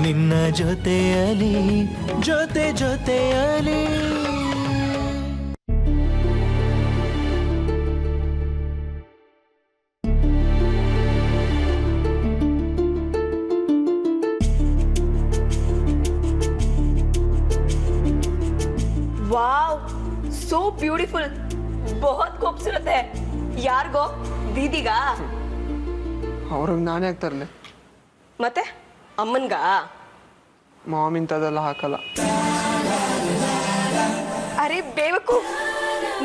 ನಿನ್ನ ಜೊತೆಯಲಿ ಜೊತೆಯಲಿ वाव so beautiful बहुत खूबसूरत है यार गो दीदीगा ಅವ್ರಿಗೆ ನಾನೇ ತರಲೆ ಮತ್ತೆ ಅಮ್ಮನ್ಗ ಮಾಮ್ ಇಂಥದ್ದೆಲ್ಲ ಹಾಕಲ್ಲ ಅರೆ ಬೇವಕು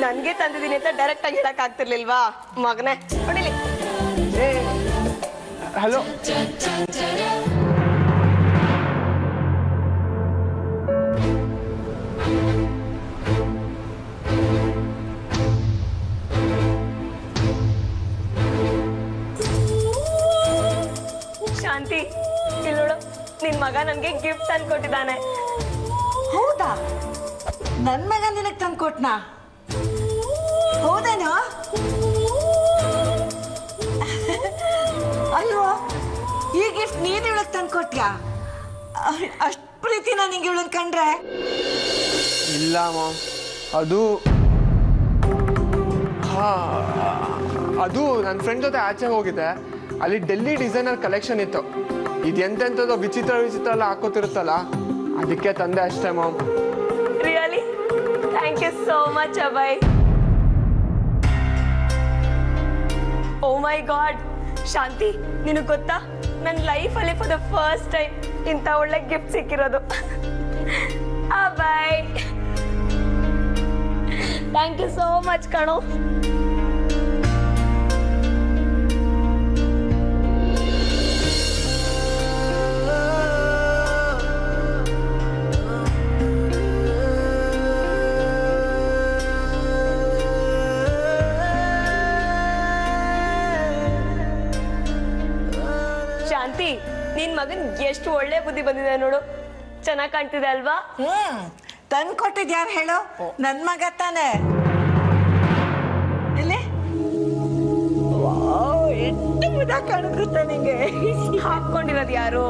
ನನಗೆ ತಂದಿದ್ದೀನಿ ಅಂತ ಡೈರೆಕ್ಟ್ ಆಗಿ ಹೇಳಕ್ ಆಗ್ತಿರ್ಲಿಲ್ವಾ ಮಗನೇ ಹೊಡಿಲಿ ಹಲೋ ಶಾಂತಿ ಇಲ್ಲೋಡು ನಿನ್ ಮಗ ನನ್ಗೆ ಗಿಫ್ಟ್ ತಂದ್ಕೊಟ್ಟಿದ್ದಾನೆ ಹೌದಾ ನನ್ ಮಗ ನಿನಗ್ ತಂದ್ಕೊಟ್ನಾ ಹೌದೇನೋ ಅಯ್ಯೋ ಈ ಗಿಫ್ಟ್ ನೀನ್ ಇವಳಗ್ ತಂದ್ಕೊಟ್ಯಾ ಅಷ್ಟ್ ಪ್ರೀತಿನ ನಿಂಗೆ ಇವಳನ್ ಕಂಡ್ರೆ ಇಲ್ಲ ಮಾಮ್ ಅದು ಅದು ನನ್ನ ಫ್ರೆಂಡ್ ಜೊತೆ ಆಚೆ ಹೋಗಿದ್ದೆ ಅಲ್ಲಿ ಡೆಲ್ಲಿ ಡಿಸೈನರ್ ಕಲೆಕ್ಷನ್ ಇತ್ತು ಇದು ಎಂತೆಂಥದ್ದು ವಿಚಿತ್ರ ಎಲ್ಲ ಹಾಕೋತಿರುತ್ತಲ್ಲ ಅದಕ್ಕೆ ತಂದೆ ಅಷ್ಟೇ mom really thank you so much Abhay oh my God Shanti ನಿನಗೆ ಗೊತ್ತಾ ನನ್ನ ಲೈಫಲ್ಲಿ ಫಾರ್ ದ ಫಸ್ಟ್ ಟೈಮ್ ಇಂಥ ಒಳ್ಳೆ ಗಿಫ್ಟ್ ಸಿಕ್ಕಿರೋದು Abhay thank you so much ಕಣೋ ಶಾಂತಿ ನಿನ್ ಮಗನ್ ಎಷ್ಟು ಒಳ್ಳೆ ಬುದ್ಧಿ ಬಂದಿದೆ ನೋಡು ಚೆನ್ನಾಗ್ ಕಾಣ್ತಿದೆ ಅಲ್ವಾ ತಂದ್ಕೊಟ್ಟಿದ್ ಯಾರು ಹೇಳು ನನ್ ಮಗ ತಾನೆ ಎಲ್ಲಿ ಎಷ್ಟು ಮುದ ಕಾಣಿಸುತ್ತೆ ನಿಂಗೆ ಹಾಕೊಂಡಿರೋದು ಯಾರು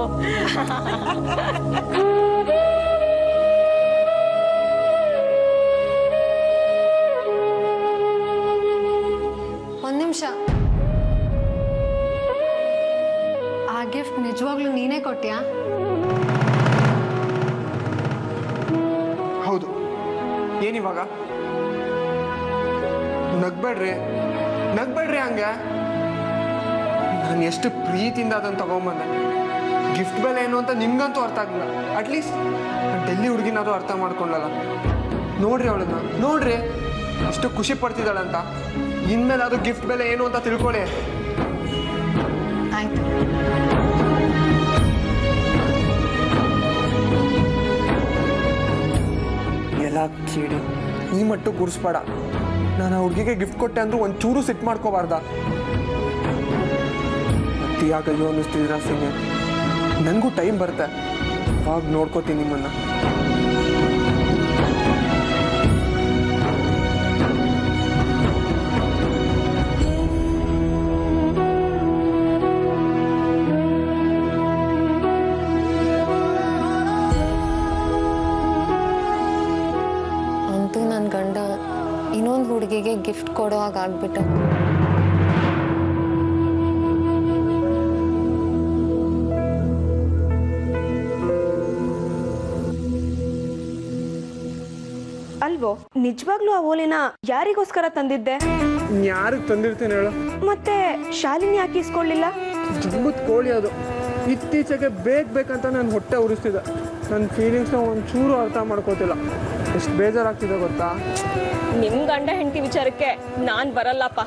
ಒಂದ್ ನಿಮಿಷ ಆ ಗಿಫ್ಟ್ ನಿಜವಾಗ್ಲೂ ನೀನೇ ಕೊಟ್ಯಾ ಹೌದು ಏನಿವಾಗ ನಗ್ಬೇಡ್ರಿ ಹಂಗೆ ನಾನು ಎಷ್ಟು ಪ್ರೀತಿಯಿಂದ ಅದನ್ನು ತಗೊಂಬಂದೆ ಗಿಫ್ಟ್ ಬೆಲೆ ಏನು ಅಂತ ನಿಮ್ಗಂತೂ ಅರ್ಥ ಆಗಲಿಲ್ಲ ಅಟ್ಲೀಸ್ಟ್ ಡೆಲ್ಲಿ ಹುಡುಗಿನಾದ್ರೂ ಅರ್ಥ ಮಾಡ್ಕೊಳ್ಳಲ್ಲ ನೋಡ್ರಿ ಅವಳನ್ನ ನೋಡ್ರಿ ಎಷ್ಟು ಖುಷಿ ಪಡ್ತಿದ್ದಾಳಂತ ಇನ್ಮೇಲೆ ಅದು ಗಿಫ್ಟ್ ಬೆಲೆ ಏನು ಅಂತ ತಿಳ್ಕೊಳ್ಳಿ ಆಯ್ತು ಎಲ್ಲ ಕೇಳಿ ಈ ಮಟ್ಟು ಕೂರಿಸ್ಬೇಡ ನಾನು ಆ ಹುಡುಗಿಗೆ ಗಿಫ್ಟ್ ಕೊಟ್ಟೆ ಅಂದ್ರೂ ಒಂಚೂರು ಸಿಟ್ ಮಾಡ್ಕೋಬಾರ್ದ ಯಾಕಯ್ಯೋ ಅನ್ನಿಸ್ತಿದ್ದೀರಾ ಸಿಂಗೆ ನನಗೂ ಟೈಮ್ ಬರುತ್ತೆ ಅವಾಗ ನೋಡ್ಕೋತೀನಿ ನಿಮ್ಮನ್ನ ಅಂತೂ ನನ್ನ ಗಂಡ ಇನ್ನೊಂದು ಹುಡುಗಿಗೆ ಗಿಫ್ಟ್ ಕೊಡೋ ಹಾಗಾಗ್ಬಿಟ್ಟ ಅಲ್ವೋ ನಿಜವಾಗ್ಲೂ ಆ ಓಲೆನ ಯಾರಿಗೋಸ್ಕರ ತಂದಿದ್ದೆ ಯಾರಿಗೆ ತಂದಿರ್ತೇನೆ ಹೇಳು ಮತ್ತೆ ಶಾಲಿನಿ ಯಾಕೆ ಇಸ್ಕೊಳ್ಳಿಲ್ಲ ಜಂಬದ ಕೋಳಿ ಅದು ಇತ್ತೀಚೆಗೆ ಬೇಕಂತ ನಾನು ಹೊಟ್ಟೆ ಉರಿಸ್ತಿದ್ದೆ ನನ್ನ ಫೀಲಿಂಗ್ಸ್ನ ಒಂಚೂರು ಅರ್ಥ ಮಾಡ್ಕೋತಿಲ್ಲ ಎಷ್ಟು ಬೇಜಾರಾಗ್ತಿದೆ ಗೊತ್ತಾ ನಿಮ್ ಗಂಡ ಹೆಂಡತಿ ವಿಚಾರಕ್ಕೆ ನಾನ್ ಬರಲ್ಲಪ್ಪ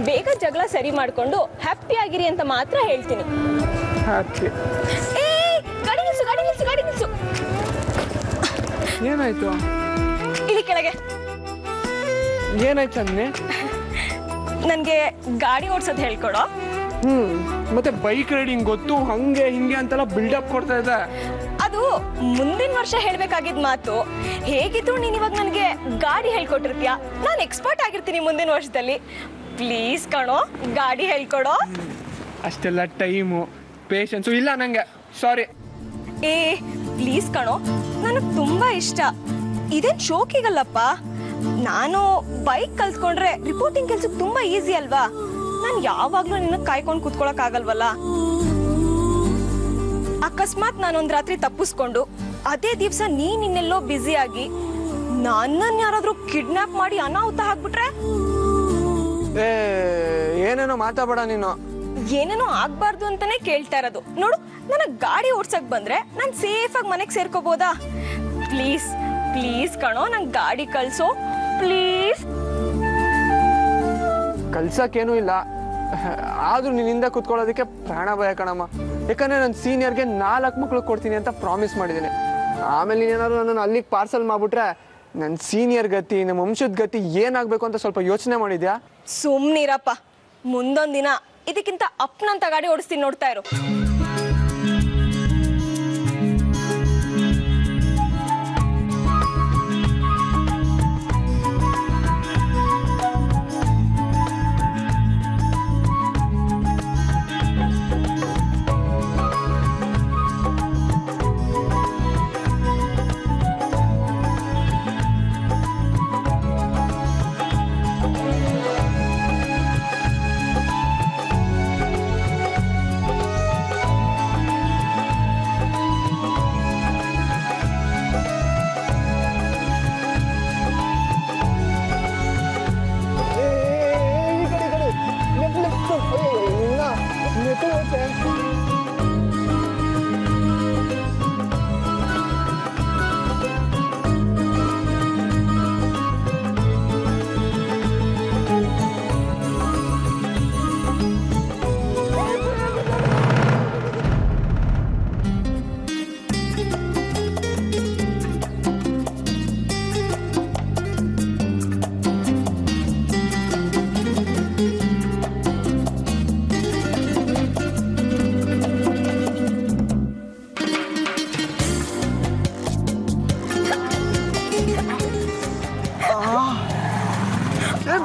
ಬೇಗ ಜಗಳ ಸರಿ ಮಾಡ್ಕೊಂಡು ಹ್ಯಾಪಿ ಆಗಿರಿ ಅಂತ ಮಾತ್ರ ಹೇಳ್ತೀನಿ ಹ್ಯಾಪಿ ಗಾಡಿ ನಿಲ್ಸು ಏನಾಯ್ತು ಇಲ್ಲಿ ಕೆಳಗೆ ಏನಾಯ್ತು ಅನ್ನೆ ನನ್ಗೆ ಗಾಡಿ ಓಡ್ಸೋದು ಹೇಳ್ಕೊಡೋ ಮತ್ತೆ ಬೈಕ್ ರೈಡಿಂಗ್ ಗೊತ್ತು ಹಂಗೆ ಹಿಂಗೆ ಅಂತೆಲ್ಲ ಬಿಲ್ಡಪ್ ಕೊಡ್ತಾ ಇದೆ ಅದು ಮುಂದಿನ ವರ್ಷ ಹೇಳ್ಬೇಕಾಗಿದ್ ಮಾತು ಹೇಗಿದ್ರು ನೀನ್ ಇವಾಗ ನನ್ಗೆ ಗಾಡಿ ಹೇಳ್ಕೊಟ್ಟಿರ್ತೀಯ ನಾನು ಎಕ್ಸ್ಪರ್ಟ್ ಆಗಿರ್ತೀನಿ ಮುಂದಿನ ವರ್ಷದಲ್ಲಿ ಪ್ಲೀಸ್ ಕಣೋ ಗಾಡಿ ಹೇಳ್ಕೊಡೋ ಅಷ್ಟೆಲ್ಲ ಟೈಮು ಪೇಷನ್ಸು ಇಲ್ಲ ನಂಗೆ ಸಾರಿ ಏ ಪ್ಲೀಸ್ ಕಣೋ, ನನಗೆ ತುಂಬಾ ಇಷ್ಟ. ಇದೇನ್ ಶೋಕಿಗಲ್ಲಪ್ಪ. ನಾನು ಬೈಕ್ ಕಲ್ತ್ಕೊಂಡ್ರೆ ರಿಪೋರ್ಟಿಂಗ್ ಕೆಲ್ಸಕ್ಕೆ ತುಂಬಾ ಈಸಿ ಅಲ್ವಾ? ನಾನು ಯಾವಾಗ್ಲೂ ನಿನ್ನ ಕಾಯ್ಕೊಂಡು ಕೂತ್ಕೊಳಕ್ ಆಗಲ್ವಲ್ಲ. ಅಕಸ್ಮಾತ್ ನಾನೊಂದ್ ರಾತ್ರಿ ತಪ್ಪಿಸ್ಕೊಂಡು ಅದೇ ದಿವ್ಸ ನೀನೆಲ್ಲೋ ಬ್ಯುಸಿ ಆಗಿ ನನ್ನನ್ನು ಯಾರಾದ್ರೂ ಕಿಡ್ನಾಪ್ ಮಾಡಿ ಅನಾಹುತ ಹಾಕ್ಬಿಟ್ರೆ? ಏನೇನೋ ಮಾತಾಡಬೇಡ ನೀನು. ಏನೇನೋ ಆಗ್ಬಾರ್ದು ಅಂತಾನೆ ಕೇಳ್ತಾ ಇರೋದು. ನೋಡು, ನನಗ್ ಗಾಡಿ ಓಡ್ಸಕ್ ಬಂದ್ರೆ ನಾನ್ ಸೇಫ್ ಆಗಿ ಮನೆಗ್ ಸೇರ್ಕೋಬೋದಾ? ಪ್ಲೀಸ್ ಪ್ಲೀಸ್ ಕಣೋ, ನಂಗೆ ಗಾಡಿ ಕಳ್ಸೋ ಪ್ಲೀಸ್. ಕಲ್ಸಕ್ಕೇನೂ ಇಲ್ಲ, ಆದ್ರೂ ನಿನ್ನಿಂದ ಕುತ್ಕೊಳ್ಳೋದಕ್ಕೆ ಪ್ರಾಣ ಭಯ ಕಣಮ್ಮ. ಯಾಕಂದ್ರೆ ನನ್ನ ಸೀನಿಯರ್ಗೆ 4 ಮಕ್ಳು ಕೊಡ್ತೀನಿ ಅಂತ ಪ್ರಾಮಿಸ್ ಮಾಡಿದ್ದೀನಿ. ಆಮೇಲೆ ನೀನೇನಾದ್ರು ನನ್ನನ್ನು ಅಲ್ಲಿಗೆ ಪಾರ್ಸಲ್ ಮಾಡ್ಬಿಟ್ರೆ ನನ್ನ ಸೀನಿಯರ್ ಗತಿ, ನಮ್ಮ ವಂಶದ ಗತಿ ಏನಾಗಬೇಕು ಅಂತ ಸ್ವಲ್ಪ ಯೋಚನೆ ಮಾಡಿದ್ಯಾ? ಸುಮ್ನಿರಪ್ಪ, ಮುಂದೊಂದಿನ ಇದಕ್ಕಿಂತ ಅಪ್ನಂತ ಗಾಡಿ ಓಡಿಸ್ತೀನಿ, ನೋಡ್ತಾ ಇರು.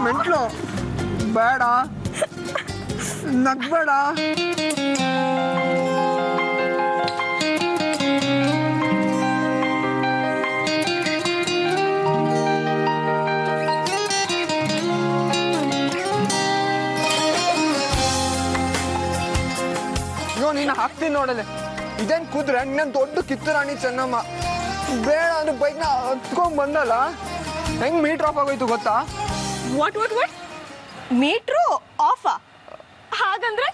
ಮೆಂಟ್ಲು ಬೇಡ, ನಗ್ಬೇಡ. ಅಯ್ಯೋ, ನೀನು ಹಾಕ್ತೀನಿ ನೋಡಲೆ. ಇದೇನು ಕೂತ್ರೆ ಇನ್ನೇನು ದೊಡ್ಡ ಕಿತ್ತೂರಾಣಿ ಚೆನ್ನಮ್ಮ. ಬೇಡ ಅಂದ್ರೆ ಬೈಕ್ನ ಹತ್ಕೊಂಡ್ ಬಂದಲ್ಲ, ಹೆಂಗ್ ಮೀಟರ್ ಆಫ್ ಆಗೋಯ್ತು ಗೊತ್ತಾ? What what what? ಮೀಟ್ರು ಆಫಾ? ಹಾಗಂದ್ರೆ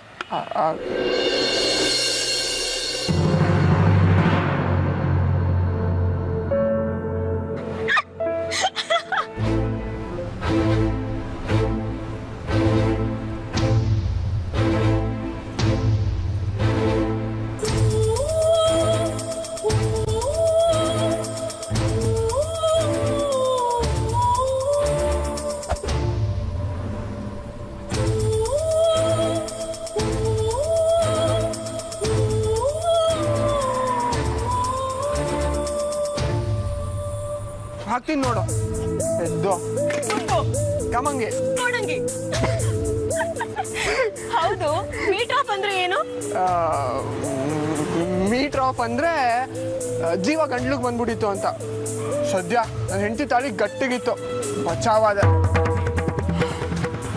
ಹಾಕ್ತೀನಿ ನೋಡು. ಎದ್ದು ಕಮಂಗೆ ನೋಡಂಗೆ. ಹೌದು, ಮೀಟರ್ ಆಫ್ ಅಂದ್ರೆ ಏನು? ಮೀಟರ್ ಆಫ್ ಅಂದ್ರೆ ಜೀವ ಗಂಟ್ಲಿಗೆ ಬಂದ್ಬಿಟ್ಟಿತ್ತು ಅಂತ. ಸದ್ಯ ನನ್ನ ಹೆಂಡತಿ ತಾಳಿ ಗಟ್ಟಿಗಿತ್ತು, ಬಚಾವಾದ.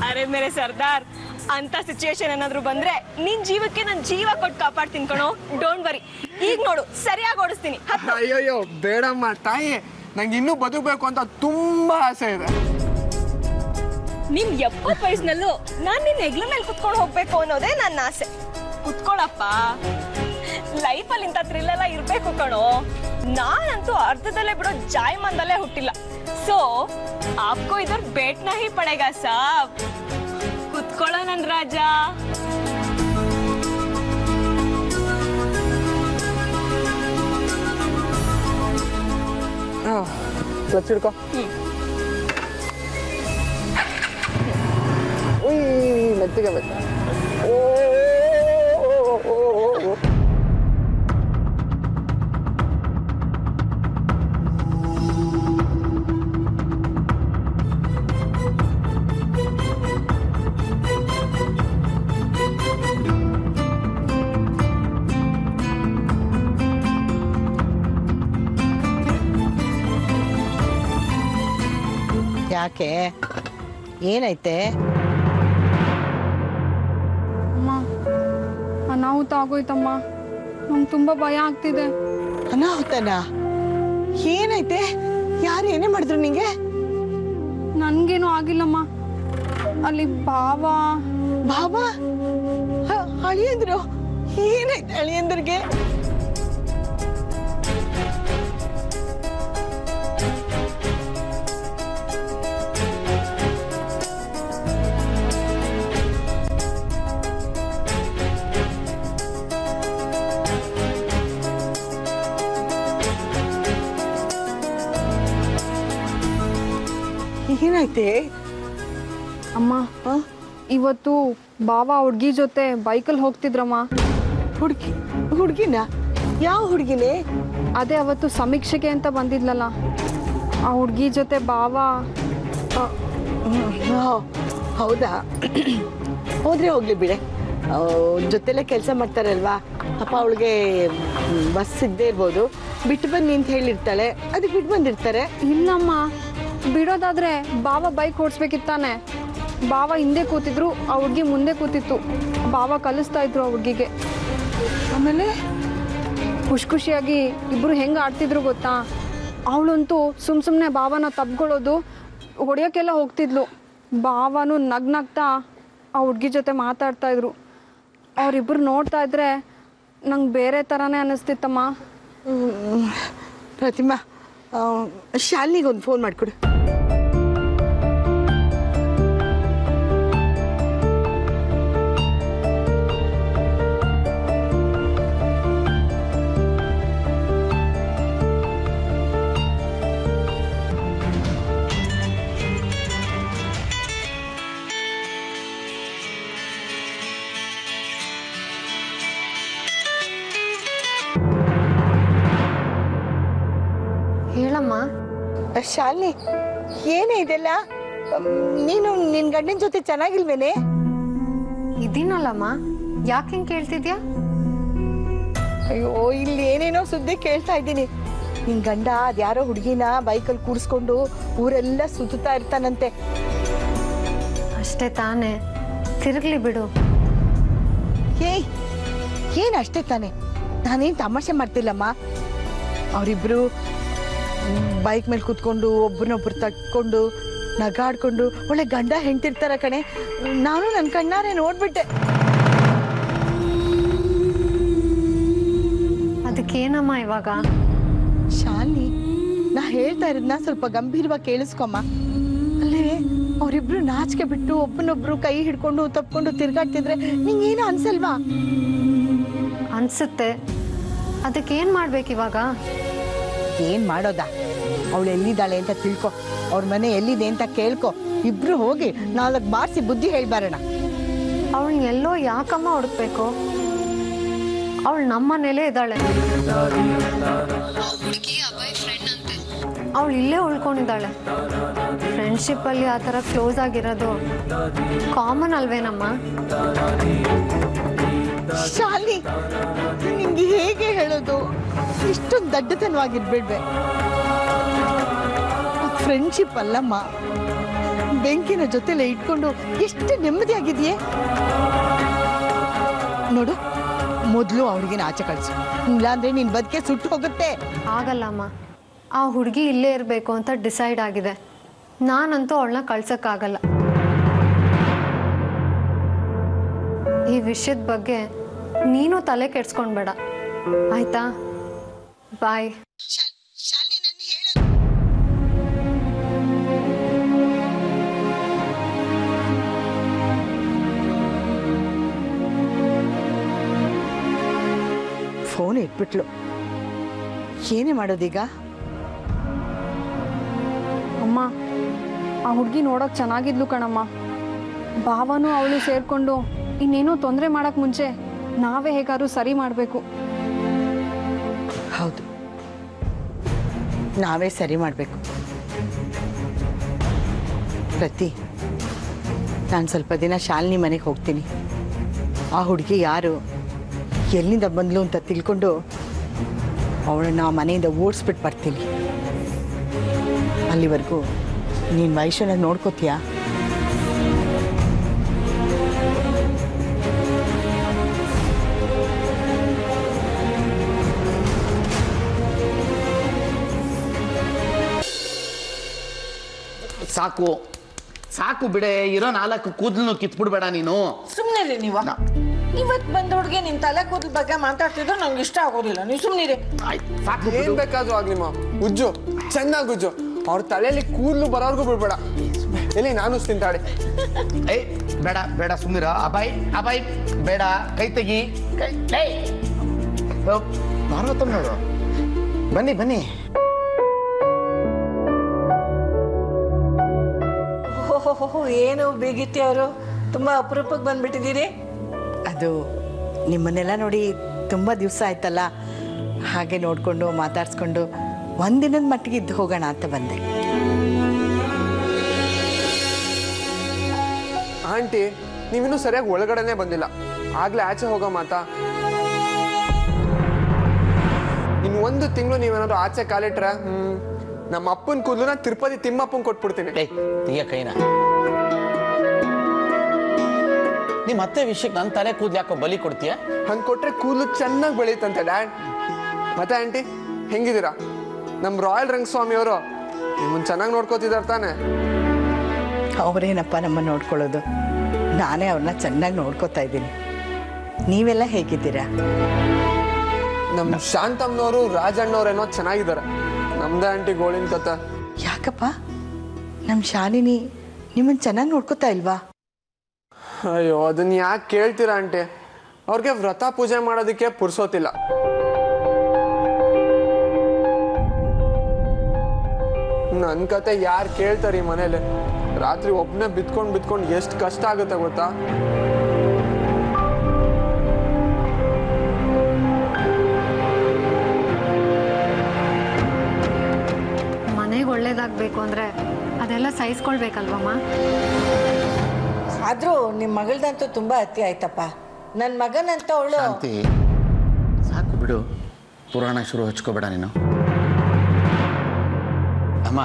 ಅರೆ ಮೇರೆ ಸರ್ದಾರ್, ಅಂತ ಸಿಚುಯೇಷನ್ ಏನಾದ್ರು ಬಂದ್ರೆ ನಿನ್ ಜೀವಕ್ಕೆ ನಾನು ಜೀವ ಕೊಟ್ಟು ಕಾಪಾಡ್ತೀನಿ ಕಣೋ. Don't worry. ಈಗ ನೋಡು, ಸರಿಯಾಗಿ ಓಡಿಸ್ತೀನಿ. ಅಯ್ಯಯ್ಯೋ ಬೇಡಮ್ಮ ತಾಯಿ, ನಂಗೆ ಇನ್ನೂ ಬದುಕಬೇಕು ಅಂತ ತುಂಬಾ ಆಸೆ ಇದೆ. ನಿಮ್ 70 ವಯಸ್ಸಿನಲ್ಲೂ ನಾನ್ ನಿನ್ ಹೆಗ್ಲ ಮೇಲೆ ಕುತ್ಕೊಂಡು ಹೋಗ್ಬೇಕು ಅನ್ನೋದೇ ನನ್ನ ಆಸೆ. ಕುತ್ಕೊಳಪ್ಪ, ಲೈಫಲ್ಲಿ ಇಂಥ ಥ್ರಿಲ್ ಎಲ್ಲ ಇರ್ಬೇಕು ಕಣೋ. ನಾನಂತೂ ಅರ್ಧದಲ್ಲೇ ಬಿಡೋ ಜಾಯಮಾನದಲ್ಲೇ ಹುಟ್ಟಿಲ್ಲ. ಸೊ ಆಪ್ಕೋ ಇದರ್ ಬೇಟ್ನಾ ಹಿ ಪಡೇಗಾ ಸಾಬ್. ಕುತ್ಕೊಳ್ಳೋ ನನ್ ರಾಜ. ಕ್ಲಚ್ ಹಿಡ್ಕೊ. ಮೆತ್ತಿಗೆ ಬೇಕು. ಯಾಕೆ ಏನೈತೆ? ಅಮ್ಮ ಅನಾಹುತ ಆಗೋಯ್ತಮ್ಮ, ನಂಗೆ ತುಂಬಾ ಭಯ ಆಗ್ತಿದೆ. ಅನಾಹುತನ? ಏನೈತೆ? ಯಾರು ಏನೇ ಮಾಡಿದ್ರು ನಿಂಗೆ? ನನ್ಗೇನು ಆಗಿಲ್ಲಮ್ಮ. ಅಲ್ಲಿ ಬಾವ ಅಳಿಯಂದ್ರು? ಏನೈತೆ ಅಳಿಯಂದ್ರಿಗೆ? ಏನಾಯ್ತೆ ಅಮ್ಮ? ಇವತ್ತು ಬಾವ ಹುಡ್ಗಿ ಜೊತೆ ಬೈಕಲ್ಲಿ ಹೋಗ್ತಿದ್ರಮ್ಮ. ಹುಡ್ಗಿನ? ಯಾವ ಹುಡ್ಗಿನೇ? ಅದೇ ಅವತ್ತು ಸಮೀಕ್ಷೆಗೆ ಅಂತ ಬಂದಿದ್ಲಲ್ಲ, ಆ ಹುಡ್ಗಿ ಜೊತೆ ಬಾವ. ಹೌದಾ? ಹೋದ್ರೆ ಹೋಗ್ಲಿ ಬಿಡೆ, ಜೊತೆಲೆ ಕೆಲಸ ಮಾಡ್ತಾರಲ್ವಾ, ಅಪ್ಪ ಅವಳಿಗೆ ಬಸ್ ಸಿಗದೆ ಇರ್ಬೋದು, ಬಿಟ್ಟು ಬನ್ನಿ ಅಂತ ಹೇಳಿರ್ತಾಳೆ, ಅದಕ್ಕೆ ಬಿಟ್ಟು ಬಂದಿರ್ತಾರೆ. ಇಲ್ಲಮ್ಮ, ಬಿಡೋದಾದ್ರೆ ಬಾವ ಬೈಕ್ ಓಡಿಸ್ಬೇಕಿತ್ತಾನೆ. ಬಾವ ಹಿಂದೆ ಕೂತಿದ್ರು, ಆ ಹುಡ್ಗಿ ಮುಂದೆ ಕೂತಿತ್ತು. ಬಾವ ಕಲಿಸ್ತಾ ಇದ್ರು ಆ ಹುಡ್ಗಿಗೆ. ಆಮೇಲೆ ಖುಷಿಯಾಗಿ ಇಬ್ರು ಹೆಂಗೆ ಆಡ್ತಿದ್ರು ಗೊತ್ತಾ? ಅವಳಂತೂ ಸುಮ್ಮನೆ ಬಾವನ ತಬ್ಕೊಳ್ಳೋದು, ಹೊಡೆಯೋಕ್ಕೆಲ್ಲ ಹೋಗ್ತಿದ್ಲು. ಬಾವನು ನಗ್ನಗ್ತಾ ಆ ಹುಡ್ಗಿ ಜೊತೆ ಮಾತಾಡ್ತಾ ಇದ್ರು. ಅವರಿಬ್ರು ನೋಡ್ತಾ ಇದ್ರೆ ನಂಗೆ ಬೇರೆ ಥರನೇ ಅನ್ನಿಸ್ತಿತ್ತಮ್ಮ. ಪ್ರತಿಮಾ, ಶಾಲಿನಿಗೆ ಒಂದು ಫೋನ್ ಮಾಡಿಕೊಡು. ಹೇಳಮ್ಮ. ಶಾಲಿನಿ, ಏನೇ ಇದೆಲ್ಲ? ನೀನು ನಿನ್ ಗಂಡನ ಜೊತೆ ಚೆನ್ನಾಗಿಲ್ವೇನೆ? ಇದೀನಲ್ಲಮ್ಮ, ಯಾಕೆ ಹಿಂಗೆ ಕೇಳ್ತಿದ್ಯಾ? ಅಯ್ಯೋ, ಇಲ್ಲಿ ಏನೇನೋ ಸುದ್ದಿ ಕೇಳ್ತಾ ಇದ್ದೀನಿ. ನಿನ್ ಗಂಡ ಅದ್ಯಾರೋ ಹುಡುಗಿನ ಬೈಕಲ್ಲಿ ಕೂಡಿಸ್ಕೊಂಡು ಊರೆಲ್ಲ ಸುತ್ತಾ ಇರ್ತಾನಂತೆ. ಅಷ್ಟೇ ತಾನೇ, ತಿರುಗ್ಲಿ ಬಿಡು. ಏನ್ ಅಷ್ಟೇ ತಾನೆ? ನಾನೇನ್ ತಮಾಷೆ ಮಾಡ್ತಿಲ್ಲಮ್ಮ. ಅವರಿಬ್ರು ಬೈಕ್ ಮೇಲೆ ಕೂತ್ಕೊಂಡು ಒಬ್ಬರನ್ನೊಬ್ರು ತಟ್ಕೊಂಡು ನಗಾಡ್ಕೊಂಡು ಒಳ್ಳೆ ಗಂಡ ಹೆಂಡ್ತಿರ್ತಾರ ಕಣೆ. ನಾನು ನನ್ನ ಕಣ್ಣಾರೆ ನೋಡ್ಬಿಟ್ಟೆ. ಅದಕ್ಕೇನಮ್ಮ ಇವಾಗ? ಶಾಲಿನಿ, ನಾ ಹೇಳ್ತಾ ಇರೋದ್ನ ಸ್ವಲ್ಪ ಗಂಭೀರವಾಗಿ ಕೇಳಿಸ್ಕೊಮ್ಮ. ಅಲ್ಲೇ ಅವರಿಬ್ರು ನಾಚಿಕೆ ಬಿಟ್ಟು ಒಬ್ಬನೊಬ್ರು ಕೈ ಹಿಡ್ಕೊಂಡು ತಪ್ಕೊಂಡು ತಿರ್ಗಾಡ್ತಿದ್ರೆ ನಿಂಗೇನು ಅನ್ಸಲ್ವಾ? ಅನ್ಸುತ್ತೆ. ಅದಕ್ಕೇನ್ ಮಾಡ್ಬೇಕಿವಾಗ? ಏನ್ ಮಾಡೋದಾ? ಅವಳು ಎಲ್ಲಿದ್ದಾಳೆ ಅಂತ ತಿಳ್ಕೊ, ಅವ್ರ ಮನೆ ಎಲ್ಲಿದೆ ಅಂತ ಕೇಳ್ಕೊ, ಇಬ್ರು ಹೋಗಿ 4 ಬಾರಿಸಿ ಬುದ್ಧಿ ಹೇಳ್ಬಾರಣ. ಅವಳನ್ನ ಎಲ್ಲೋ ಯಾಕಮ್ಮ ಹುಡುಕ್ಬೇಕು? ಅವಳು ನಮ್ಮನೇಲೇ ಇದ್ದಾಳೆ. ಅವಳು ಇಲ್ಲೇ ಉಳ್ಕೊಂಡಿದ್ದಾಳೆ. ಫ್ರೆಂಡ್ಶಿಪ್ಪಲ್ಲಿ ಆ ಥರ ಕ್ಲೋಸ್ ಆಗಿರೋದು ಕಾಮನ್ ಅಲ್ವೇನಮ್ಮ? ಶಾಲಿ, ನಿಂಗೆ ಹೇಗೆ ಹೇಳೋದು? ಇಷ್ಟೊಂದು ದಡ್ಡತನವಾಗಿರ್ಬೇಡ್ವೆ. ಫ್ರೆಂಡ್ಶಿಪ್ ಅಲ್ಲಮ್ಮ, ಬೆಂಕಿನ ಜೊತೆಲೆ ಇಟ್ಕೊಂಡು ಎಷ್ಟು ನೆಮ್ಮದಿಯಾಗಿದೆಯೇ ನೋಡು. ಮೊದಲು ಅವ್ರಿಗೇನು ಆಚೆ ಕಳಿಸು, ಇಲ್ಲಾಂದ್ರೆ ನಿನ್ ಬದುಕೆ ಸುಟ್ಟು ಹೋಗುತ್ತೆ. ಆಗಲ್ಲಮ್ಮ, ಆ ಹುಡುಗಿ ಇಲ್ಲೇ ಇರಬೇಕು ಅಂತ ಡಿಸೈಡ್ ಆಗಿದೆ. ನಾನಂತೂ ಅವಳನ್ನ ಕಳ್ಸೋಕ್ಕಾಗಲ್ಲ. ಈ ವಿಷಯದ ಬಗ್ಗೆ ನೀನು ತಲೆ ಕೆಡ್ಸ್ಕೊಂಡ್ಬೇಡ, ಆಯ್ತಾ? ಬಾಯ್. ಫೋನ್ ಇಟ್ಬಿಟ್ಲು. ಏನೇ ಮಾಡೋದೀಗ? ಅಮ್ಮ, ಆ ಹುಡುಗಿ ನೋಡೋಕೆ ಚೆನ್ನಾಗಿದ್ಲು ಕಣಮ್ಮ. ಭಾವನೂ ಅವಳು ಸೇರ್ಕೊಂಡು ಇನ್ನೇನೋ ತೊಂದರೆ ಮಾಡೋಕ್ಕೆ ಮುಂಚೆ ನಾವೇ ಹೇಗಾದ್ರೂ ಸರಿ ಮಾಡಬೇಕು. ಹೌದು, ನಾವೇ ಸರಿ ಮಾಡಬೇಕು. ಪ್ರತಿ, ನಾನು ಸ್ವಲ್ಪ ದಿನ ಶಾಲಿನಿ ಮನೆಗೆ ಹೋಗ್ತೀನಿ. ಆ ಹುಡುಗಿ ಯಾರು, ಎಲ್ಲಿಂದ ಬಂದ್ಲು ಅಂತ ತಿಳ್ಕೊಂಡು ಅವಳನ್ನ ಮನೆಯಿಂದ ಓಡಿಸ್ಬಿಟ್ಟು ಬರ್ತೀನಿ. ಅಲ್ಲಿವರೆಗೂ ನೀನು ವೈಶನ ನೋಡ್ಕೋತೀಯಾ? ಸಾಕು ಸಾಕು ಬಿಡೆ, ಇರೋ 4 ಕೂದಲು ಕಿತ್ಬಿಡ್ಬೇಡ ನೀನು. ಸುಮ್ಮನೆ ನೀವು ಇವತ್ತು ಬಂದ ಹುಡುಗಿ ನಿನ್ ತಲೆ ಕೂದಲ ಬಗ್ಗೆ ಮಾತಾಡ್ತಿದ್ರು ನಂಗೆ ಇಷ್ಟ ಆಗೋದಿಲ್ಲ. ನೀವು ಸುಮ್ಮನಿರಿ. ಸಾಕು ಏನ್ ಬೇಕಾದ್ರೂ ಆಗ್ಲಿ ಮಾ, ಉಜ್ಜು ಚೆನ್ನಾಗಿ ಉಜ್ಜು. ಅವ್ರ ತಲೆಯಲ್ಲಿ ಕೂದಲು ಬರೋರ್ಗು ಬಿಡ್ಬೇಡ. ಎಲ್ಲಿ ನಾನು ತಿಂತಾಳೆ. ಏಯ್ ಬೇಡ ಬೇಡ ಸುಮ್ಮನಿರ. ಅಭಯ್ ಅಭಯ್ ಬೇಡ, ಕೈ ತೆಗಿ. ಭಾರತ ನೋಡು, ಬನ್ನಿ ಬನ್ನಿ. ಓಹೋ, ಏನು ಬೇಗಿತ್ತಿ ಅವರು ತುಂಬಾ ಅಪರೂಪಕ್ಕೆ ಬಂದ್ಬಿಟ್ಟಿದ್ದೀರಿ. ಅದು ನಿಮ್ಮನ್ನೆಲ್ಲ ನೋಡಿ ತುಂಬ ದಿವಸ ಆಯ್ತಲ್ಲ, ಹಾಗೆ ನೋಡಿಕೊಂಡು ಮಾತಾಡ್ಸ್ಕೊಂಡು ಒಂದಿನದ ಮಟ್ಟಿಗೆ ಇದ್ದು ಹೋಗೋಣ ಅಂತ ಬಂದೆ. ಆಂಟಿ, ನೀವಿನ್ನೂ ಸರಿಯಾಗಿ ಒಳಗಡೆನೆ ಬಂದಿಲ್ಲ, ಆಗ್ಲೇ ಆಚೆ ಹೋಗೋ ಮಾತಾ? ಇನ್ನು 1 ತಿಂಗಳು ನೀವೇನಾದ್ರು ಆಚೆ ಕಾಲಿಟ್ರೆ ನಮ್ಮ ಅಪ್ಪನ ಕೂದಲನ್ನ ತಿರುಪತಿ ತಿಮ್ಮಪ್ಪನ್ ಕೊಟ್ಬಿಡ್ತೀನಿ. ತೆಗಿಯ ಕೈನ. ನಿಮ್ಮ ಅತ್ತೆ ವಿಷಯಕ್ಕೆ ನನ್ನ ತಲೆ ಕೂದಲು ಯಾಕೋ ಬಲಿ ಕೊಡ್ತೀಯ? ಹಂಗೆ ಕೊಟ್ರೆ ಕೂದಲು ಚೆನ್ನಾಗಿ ಬೆಳೀತಂತೆ ಡ್ಯಾಡ್. ಮತ್ತೆ ಆಂಟಿ ಹೆಂಗಿದ್ದೀರಾ? ನಮ್ಮ ರಾಯಲ್ ರಂಗಸ್ವಾಮಿ ಅವರು ನಿಮ್ಮನ್ನು ಚೆನ್ನಾಗಿ ನೋಡ್ಕೋತಿದ್ದಾರೆ ತಾನೆ? ಅವರೇನಪ್ಪ ನಮ್ಮ ನೋಡ್ಕೊಳ್ಳೋದು, ನಾನೇ ಅವ್ರನ್ನ ಚೆನ್ನಾಗಿ ನೋಡ್ಕೋತಾ ಇದ್ದೀನಿ. ನೀವೆಲ್ಲ ಹೇಗಿದ್ದೀರಾ? ನಮ್ಮ ಶಾಂತಮ್ಮನವರು ರಾಜಣ್ಣವ್ರೇನೋ ಚೆನ್ನಾಗಿದ್ದಾರೆ. ನಮ್ದೇ ಆಂಟಿ ಗೋಳಿನ ಕತೆ. ಯಾಕಪ್ಪ ನಮ್ಮ ಶಾಲಿನಿ ನಿಮ್ಮನ್ನು ಚೆನ್ನಾಗಿ ನೋಡ್ಕೋತಾ ಇಲ್ವಾ? ಅಯ್ಯೋ, ಅದನ್ನ ಯಾಕೆ ಕೇಳ್ತೀರಾ ಆಂಟಿ? ಅವ್ರಿಗೆ ವ್ರತ ಪೂಜೆ ಮಾಡೋದಕ್ಕೆ ಪುರ್ಸೋತಿಲ್ಲ. ನನ್ನ ಕತೆ ಯಾರು ಕೇಳ್ತಾರೆ ಈ ಮನೇಲಿ? ರಾತ್ರಿ ಒಬ್ಬನೇ ಬಿತ್ಕೊಂಡು ಎಷ್ಟು ಕಷ್ಟ ಆಗುತ್ತೆ ಗೊತ್ತಾ? ಮನೆಗೆ ಒಳ್ಳೇದಾಗಬೇಕು ಅಂದರೆ ಅದೆಲ್ಲ ಸಹಿಸ್ಕೊಳ್ಬೇಕಲ್ವಮ್ಮ? ಆದ್ರೂ ನಿಮ್ಮ ಮಗಳದಂತೂ ತುಂಬಾ ಅತಿ ಆಯ್ತಪ್ಪ. ನನ್ನ ಮಗನಂತ ಅವಳು. ಶಾಂತಿ, ಸಾಕು ಬಿಡು, ಪುರಾಣ ಶುರು ಹಚ್ಕೋಬೇಡ ನೀನು. ಅಮ್ಮ,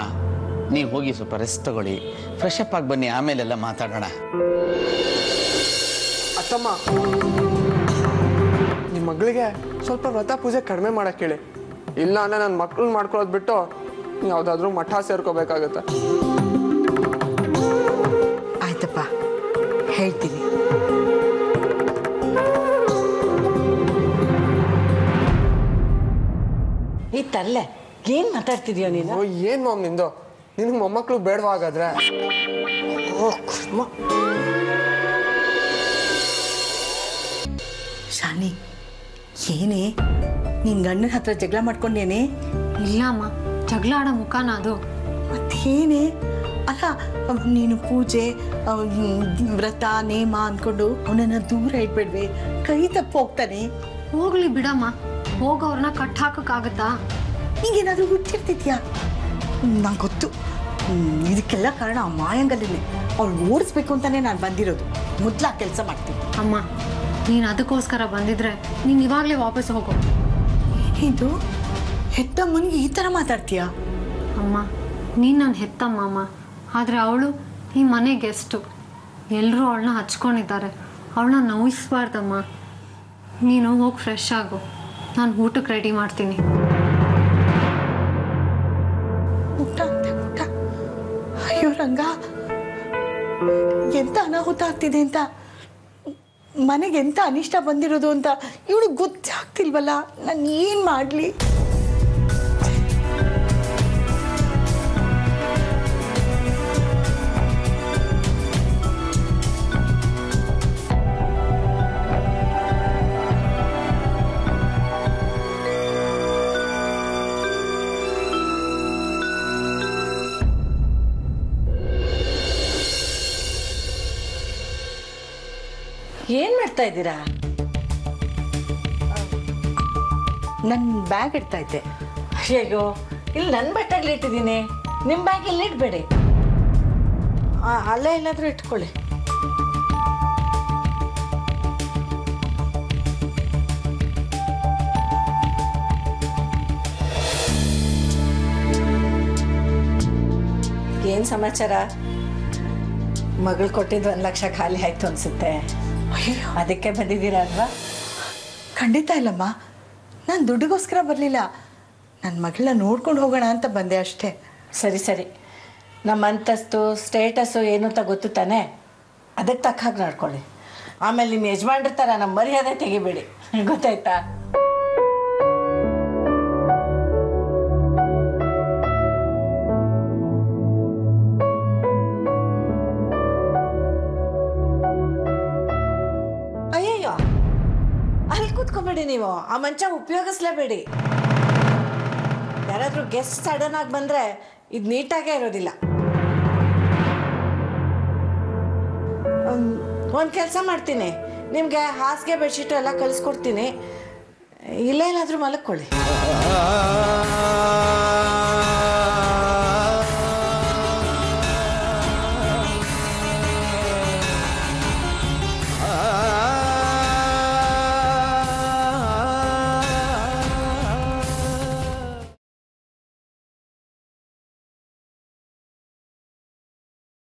ನೀವು ಹೋಗಿ ಸ್ವಲ್ಪ ರೆಸ್ಟ್ ತಗೊಳ್ಳಿ, ಫ್ರೆಶ್ ಅಪ್ ಆಗಿ ಬನ್ನಿ, ಆಮೇಲೆಲ್ಲ ಮಾತಾಡೋಣ. ಅತ್ತಮ್ಮ, ನಿಮ್ಮ ಮಗಳಿಗೆ ಸ್ವಲ್ಪ ವ್ರತ ಪೂಜೆ ಕಡಿಮೆ ಮಾಡಕ್ಕೆ ಹೇಳಿ. ಇಲ್ಲ ಅಂದ್ರೆ ನನ್ನ ಮಕ್ಕಳನ್ನ ಮಾಡ್ಕೊಳ್ಳೋದು ಬಿಟ್ಟು ಯಾವುದಾದ್ರೂ ಮಠ ಸೇರ್ಕೋಬೇಕಾಗತ್ತೆ. ಆಯ್ತಪ್ಪ, ಹೇಳ್ತೀನಿ. ಈ ತಲ್ಲೆ ಏನ್ ಮಾತಾಡ್ತಿದ್ಯೋ ನೀನು? ಏನ್ ಮಾಮ್ ನಿಂದು? ನಿನಗೆ ಮೊಮ್ಮಕ್ಕಳು ಬೇಡವಾಗಾದ್ರೆ? ಶಾಲಿನಿ, ಏನೇ ನಿನ್ ಗಂಡನ ಹತ್ರ ಜಗಳ ಮಾಡ್ಕೊಂಡೇನೆ? ಇಲ್ಲ ಅಮ್ಮ, ಜಗಳ ಆಡೋ ಮುಖಾನ ಅದು. ಮತ್ತೇನೇ? ಅಲ್ಲ, ನೀನು ಪೂಜೆ ವ್ರತ ನೇಮ ಅನ್ಕೊಂಡು ಅವನನ್ನ ದೂರ ಇಟ್ಬಿಡ್ವೆ, ಕೈ ತಪ್ಪು ಹೋಗ್ತಾನೆ. ಹೋಗ್ಲಿ ಬಿಡಮ್ಮ, ಹೋಗೋರ್ನ ಕಟ್ ಹಾಕಕ್ಕಾಗತ್ತಾ? ನೀಗೇನಾದ್ರೂ ಹುಚ್ಚಿರ್ತಿದ್ಯಾ? ನಂಗೆ ಗೊತ್ತು, ಇದಕ್ಕೆಲ್ಲ ಕಾರಣ ಆ ಮಾಯಂಗಲ್ಲೇ. ಅವ್ಳು ಓಡಿಸ್ಬೇಕು ಅಂತಾನೆ ನಾನು ಬಂದಿರೋದು. ಮೊದ್ಲ ಕೆಲಸ ಮಾಡ್ತೀನಿ. ಅಮ್ಮ, ನೀನು ಅದಕ್ಕೋಸ್ಕರ ಬಂದಿದ್ರೆ ನೀನು ಇವಾಗಲೇ ವಾಪಸ್ ಹೋಗು. ಇದು ಹೆತ್ತಮ್ಮನಿಗೆ ಈ ಥರ ಮಾತಾಡ್ತೀಯಾ? ಅಮ್ಮ, ನೀನು ನನ್ನ ಹೆತ್ತಮ್ಮ ಅಮ್ಮ, ಆದರೆ ಅವಳು ಈ ಮನೆ ಗೆಸ್ಟು. ಎಲ್ಲರೂ ಅವಳನ್ನ ಹಚ್ಕೊಂಡಿದ್ದಾರೆ, ಅವಳನ್ನ ನೋಯಿಸ್ಬಾರ್ದಮ್ಮ. ನೀನು ಹೋಗಿ ಫ್ರೆಶ್ ಆಗು, ನಾನು ಊಟಕ್ಕೆ ರೆಡಿ ಮಾಡ್ತೀನಿ. ಊಟ ಅಂತೆ ಊಟ? ಅಯ್ಯೋ ರಂಗ, ಎಂತ ಅನಾಹುತ ಆಗ್ತಿದೆ ಅಂತ, ಮನೆಗೆ ಎಂತ ಅನಿಷ್ಟ ಬಂದಿರೋದು ಅಂತ ಇವಳು ಗೊತ್ತಾಗ್ತಿಲ್ವಲ್ಲ. ನಾನು ಏನು ಮಾಡಲಿ? ಏನ್ ಮಾಡ್ತಾ ಇದ್ದೀರಾ? ನನ್ನ ಬ್ಯಾಗ್ ಇಡ್ತಾ ಇದ್ದೆ. ಅಯ್ಯೋ, ಇಲ್ಲಿ ನನ್ನ ಬಟ್ಟೆಗಳು ಇಟ್ಟಿದ್ದೀನಿ, ನಿಮ್ಮ ಬ್ಯಾಗ್ ಇಲ್ಲಿ ಇಟ್ಬೇಡಿ. ಅಲ್ಲೇ ಎಲ್ಲಾದ್ರೂ ಇಟ್ಕೊಳ್ಳಿ. ಏನ್ ಏನು ಸಮಾಚಾರ? ಮಗಳು ಕೊಟ್ಟಿದ್ದು 1 ಲಕ್ಷ ಖಾಲಿ ಆಯ್ತು ಅನ್ಸುತ್ತೆ. ಅದಕ್ಕೆ ಬಂದಿದ್ದೀರಾ ಅಲ್ವಾ? ಖಂಡಿತ ಇಲ್ಲಮ್ಮ, ನಾನು ದುಡ್ಡಿಗೋಸ್ಕರ ಬರಲಿಲ್ಲ. ನನ್ನ ಮಗಳನ್ನ ನೋಡ್ಕೊಂಡು ಹೋಗೋಣ ಅಂತ ಬಂದೆ ಅಷ್ಟೇ. ಸರಿ ಸರಿ, ನಮ್ಮ ಅಂತಸ್ತು ಸ್ಟೇಟಸ್ಸು ಏನು ಅಂತ ಗೊತ್ತು ತಾನೆ, ಅದಕ್ಕೆ ತಕ್ಕ ಹಾಗೆ ನಡ್ಕೊಳ್ಳಿ. ಆಮೇಲೆ ನಿಮ್ಮ ಯಜಮಾನ್ರ ಥರ ನಮ್ಮ ಮರ್ಯಾದೆ ತೆಗಿಬೇಡಿ, ಗೊತ್ತಾಯ್ತಾ? ಅಯ್ಯಯ್ಯೋ, ಅಲ್ಲಿ ಕೂತ್ಕೊಬೇಡಿ ನೀವು, ಆ ಮಂಚ ಉಪಯೋಗಿಸ್ಲೇಬೇಡಿ. ಯಾರಾದರೂ ಗೆಸ್ಟ್ ಸಡನ್ ಆಗಿ ಬಂದರೆ ಇದು ನೀಟಾಗೇ ಇರೋದಿಲ್ಲ. ಒಂದು ಕೆಲಸ ಮಾಡ್ತೀನಿ, ನಿಮಗೆ ಹಾಸಿಗೆ ಬೆಡ್ಶೀಟು ಎಲ್ಲ ಕಳಿಸ್ಕೊಡ್ತೀನಿ, ಇಲ್ಲೇ ಏನಾದರೂ ಮಲಕ್ಕೊಳ್ಳಿ.